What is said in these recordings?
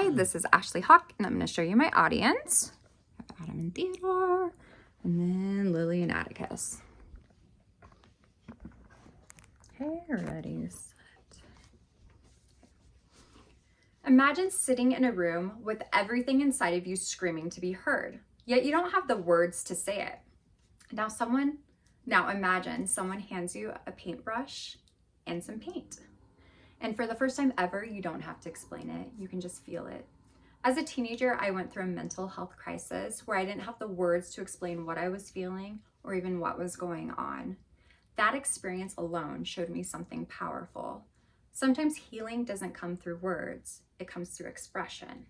Hi, this is Ashley Hawk, and I'm going to show you my audience. I have Adam and Theodore, and then Lily and Atticus. Okay, ready, set. Imagine sitting in a room with everything inside of you screaming to be heard, yet you don't have the words to say it. Now imagine someone hands you a paintbrush and some paint. And for the first time ever, you don't have to explain it. You can just feel it. As a teenager, I went through a mental health crisis where I didn't have the words to explain what I was feeling or even what was going on. That experience alone showed me something powerful. Sometimes healing doesn't come through words, it comes through expression.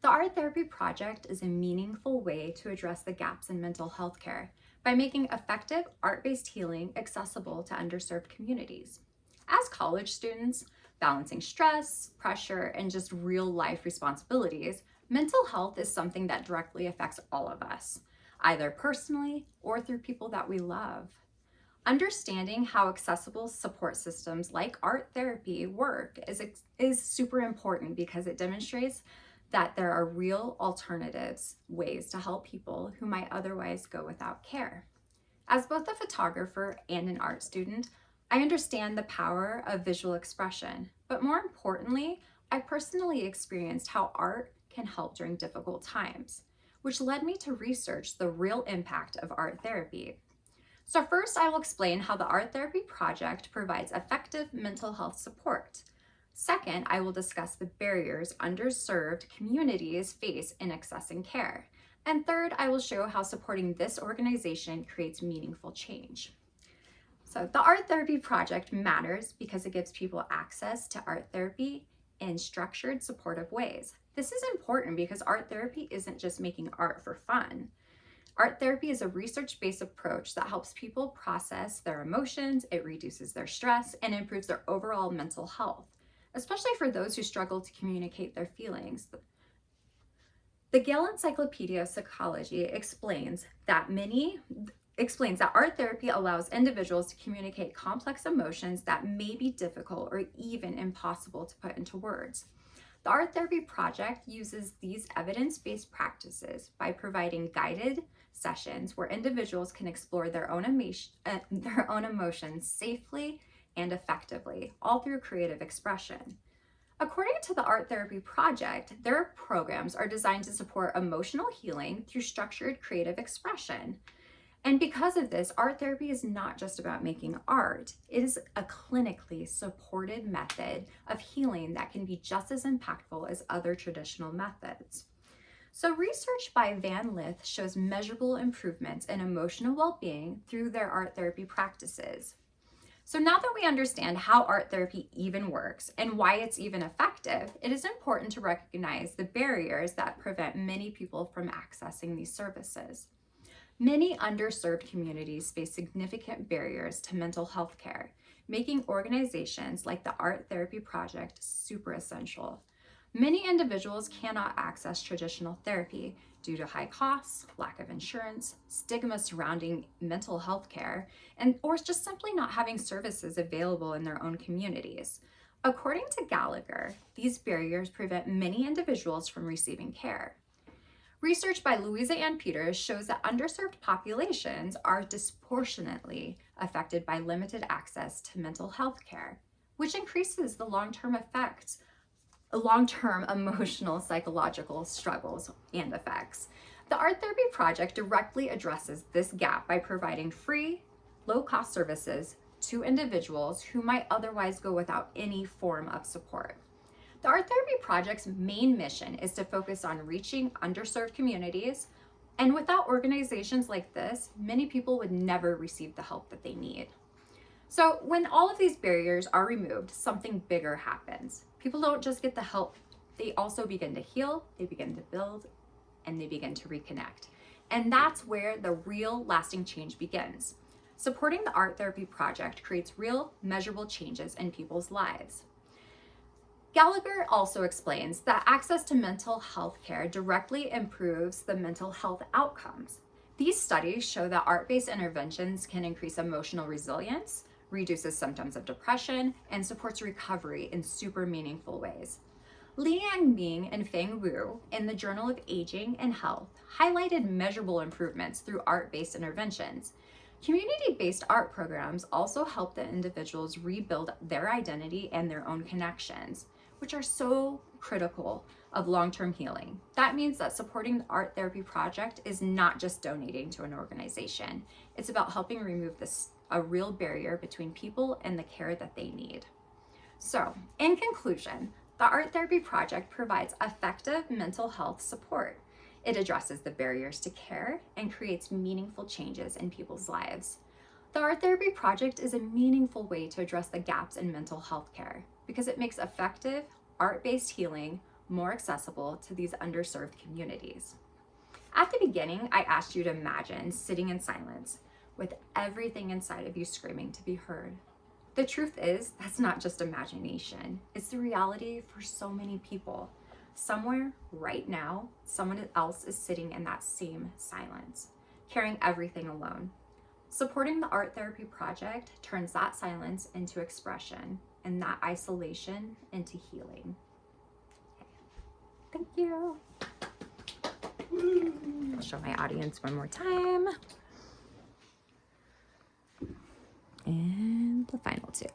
The Art Therapy Project is a meaningful way to address the gaps in mental health care by making effective art-based healing accessible to underserved communities. As college students, balancing stress, pressure, and just real life responsibilities, mental health is something that directly affects all of us, either personally or through people that we love. Understanding how accessible support systems like art therapy work is super important because it demonstrates that there are real alternatives, ways to help people who might otherwise go without care. As both a photographer and an art student, I understand the power of visual expression, but more importantly, I personally experienced how art can help during difficult times, which led me to research the real impact of art therapy. So first, I will explain how the Art Therapy Project provides effective mental health support. Second, I will discuss the barriers underserved communities face in accessing care. And third, I will show how supporting this organization creates meaningful change. So the Art Therapy Project matters because it gives people access to art therapy in structured, supportive ways. This is important because art therapy isn't just making art for fun. Art therapy is a research-based approach that helps people process their emotions, it reduces their stress, and improves their overall mental health, especially for those who struggle to communicate their feelings. The Gale Encyclopedia of Psychology explains that art therapy allows individuals to communicate complex emotions that may be difficult or even impossible to put into words. The Art Therapy Project uses these evidence-based practices by providing guided sessions where individuals can explore their own emotions safely and effectively, all through creative expression. According to the Art Therapy Project, their programs are designed to support emotional healing through structured creative expression. And because of this, art therapy is not just about making art. It is a clinically supported method of healing that can be just as impactful as other traditional methods. So research by Van Lith shows measurable improvements in emotional well-being through their art therapy practices. So now that we understand how art therapy even works and why it's even effective, it is important to recognize the barriers that prevent many people from accessing these services. Many underserved communities face significant barriers to mental health care, making organizations like the Art Therapy Project super essential. Many individuals cannot access traditional therapy due to high costs, lack of insurance, stigma surrounding mental health care, or just simply not having services available in their own communities. According to Gallagher, these barriers prevent many individuals from receiving care. Research by Louisa Ann Peters shows that underserved populations are disproportionately affected by limited access to mental health care, which increases the long-term emotional, psychological struggles and effects. The Art Therapy Project directly addresses this gap by providing free, low-cost services to individuals who might otherwise go without any form of support. The Art Therapy Project's main mission is to focus on reaching underserved communities, and without organizations like this, many people would never receive the help that they need. So when all of these barriers are removed, something bigger happens. People don't just get the help, they also begin to heal, they begin to build, and they begin to reconnect. And that's where the real lasting change begins. Supporting the Art Therapy Project creates real, measurable changes in people's lives. Gallagher also explains that access to mental health care directly improves the mental health outcomes. These studies show that art-based interventions can increase emotional resilience, reduces symptoms of depression, and supports recovery in super meaningful ways. Liang Ming and Feng Wu in the Journal of Aging and Health highlighted measurable improvements through art-based interventions. Community-based art programs also help the individuals rebuild their identity and their own connections, which are so critical of long-term healing. That means that supporting the art therapy project is not just donating to an organization. It's about helping remove a real barrier between people and the care that they need. So, in conclusion, the Art Therapy Project provides effective mental health support. It addresses the barriers to care and creates meaningful changes in people's lives. The Art Therapy Project is a meaningful way to address the gaps in mental health care because it makes effective, art-based healing more accessible to these underserved communities. At the beginning, I asked you to imagine sitting in silence with everything inside of you screaming to be heard. The truth is, that's not just imagination. It's the reality for so many people. Somewhere, right now, someone else is sitting in that same silence, carrying everything alone. Supporting the Art Therapy Project turns that silence into expression and that isolation into healing. Thank you. I'll show my audience one more time. And the final two.